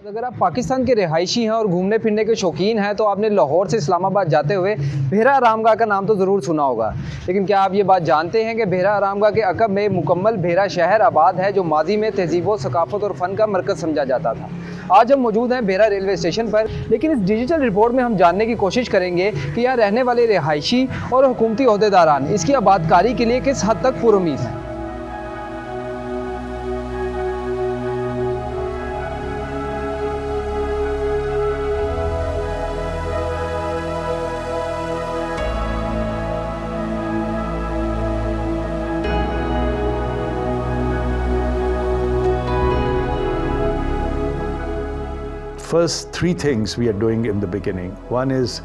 अगर आप पाकिस्तान के रिहायशी हैं और घूमने फिरने के शौकीन हैं तो आपने लाहौर से इस्लामाबाद जाते हुए भेरा आरामगाह का नाम तो ज़रूर सुना होगा। लेकिन क्या आप ये बात जानते हैं कि भेरा आरामगाह के अकब में मुकम्मल भेरा शहर आबाद है, जो माजी में तहजीब सकाफ़त और फ़न का मरकज़ समझा जाता था। आज हम मौजूद हैं भेरा रेलवे स्टेशन पर, लेकिन इस डिजिटल रिपोर्ट में हम जानने की कोशिश करेंगे कि यहाँ रहने वाले रिहायशी और हुकूमती अहदेदारान इसकी आबादकारी के लिए किस हद तक पुरुमीद हैं। First, three things we are doing in the beginning. One is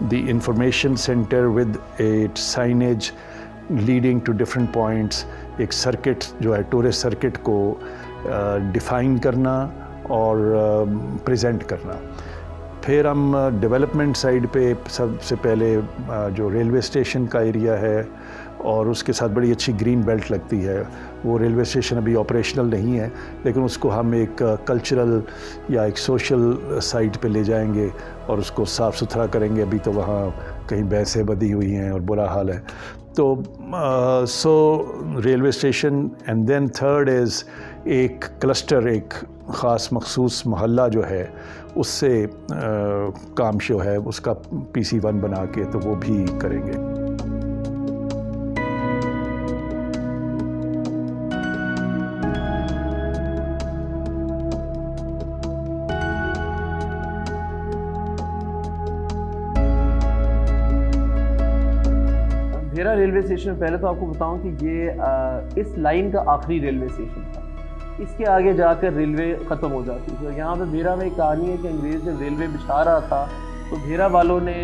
the information center with a signage leading to different points. एक सर्किट जो है टूरिस्ट सर्किट को डिफाइन करना और प्रेजेंट करना। फिर हम डेवलपमेंट साइड पे सबसे पहले जो रेलवे स्टेशन का एरिया है और उसके साथ बड़ी अच्छी ग्रीन बेल्ट लगती है, वो रेलवे स्टेशन अभी ऑपरेशनल नहीं है, लेकिन उसको हम एक कल्चरल या एक सोशल साइट पे ले जाएंगे और उसको साफ़ सुथरा करेंगे। अभी तो वहाँ कहीं भैंसें बंधी हुई हैं और बुरा हाल है। तो so railway station and then third is एक क्लस्टर, एक ख़ास मखसूस मोहल्ला जो है उससे काम शो है, उसका PC1 बना के तो वो भी करेंगे। भेरा रेलवे स्टेशन में पहले तो आपको बताऊं कि ये इस लाइन का आखिरी रेलवे स्टेशन था। इसके आगे जाकर रेलवे ख़त्म हो जाती थी और यहाँ पे भेरा में एक कहानी है कि अंग्रेज़ जब रेलवे बिछा रहा था तो भेरा वालों ने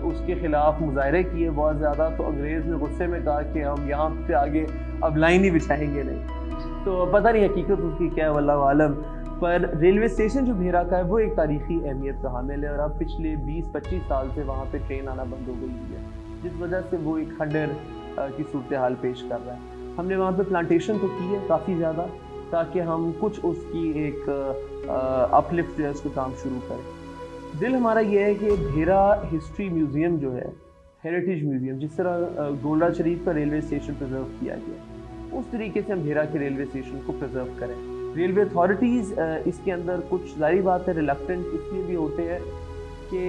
उसके ख़िलाफ़ मुजाहरे किए बहुत ज़्यादा। तो अंग्रेज़ ने गुस्से में कहा कि हम यहाँ से आगे अब लाइन ही बिछाएंगे नहीं। तो पता नहीं हकीकत उसकी क्या है, वल्लाहु आलम। पर रेलवे स्टेशन जो भेरा का है वो एक तारीख़ी अहमियत का हामिल है और अब पिछले 20-25 साल से वहाँ पर ट्रेन आना बंद हो गई है, जिस वजह से वो एक खंडर की सूरत हाल पेश कर रहा है। हमने वहाँ पे प्लांटेशन तो की है काफ़ी ज़्यादा, ताकि हम कुछ उसकी एक अपलिफ्ट जो है उसको काम शुरू करें। दिल हमारा ये है कि भेरा हिस्ट्री म्यूज़ियम जो है, हेरिटेज म्यूज़ियम, जिस तरह गोलरा शरीफ का रेलवे स्टेशन प्रिजर्व किया गया, उस तरीके से हम भेरा के रेलवे स्टेशन को प्रिजर्व करें। रेलवे अथॉरिटीज़ इसके अंदर कुछ ज़ाहिर बात है रिलक्टेंट इसलिए भी होते हैं कि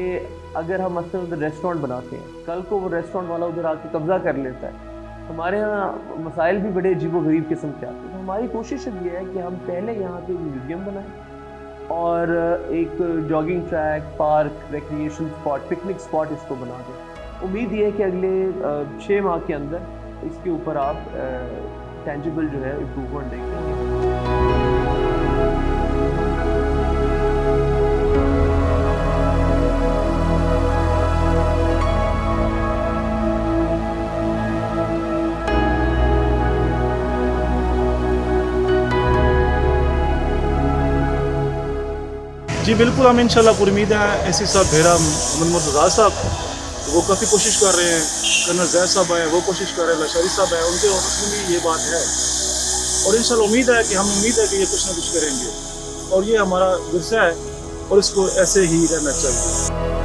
अगर हम मसलन उधर रेस्टोरेंट बनाते हैं, कल को वो रेस्टोरेंट वाला उधर आके कब्ज़ा कर लेता है। हमारे यहाँ मसाइल भी बड़े अजीब-ओ-गरीब किस्म के आते हैं। तो हमारी कोशिश अब ये है कि हम पहले यहाँ पे एक म्यूज़ियम बनाएं और एक jogging track, park, recreation spot, picnic spot इसको बना दें। उम्मीद ये है कि अगले 6 माह के अंदर इसके ऊपर आप टेंजिबल जो है इम्प्रूवमेंट देखेंगे। जी बिल्कुल, हम इंशाल्लाह उम्मीद है ऐसी साहब भेरा मोहम्मद रज़ा साहब वो काफ़ी कोशिश कर रहे हैं, कर्नल जैद साहब हैं वो कोशिश कर रहे हैं, लशारी साहब हैं उनके उसमें भी ये बात है और इंशाल्लाह उम्मीद है कि ये कुछ ना कुछ करेंगे और ये हमारा विरसा है और इसको ऐसे ही रहना चाहिए।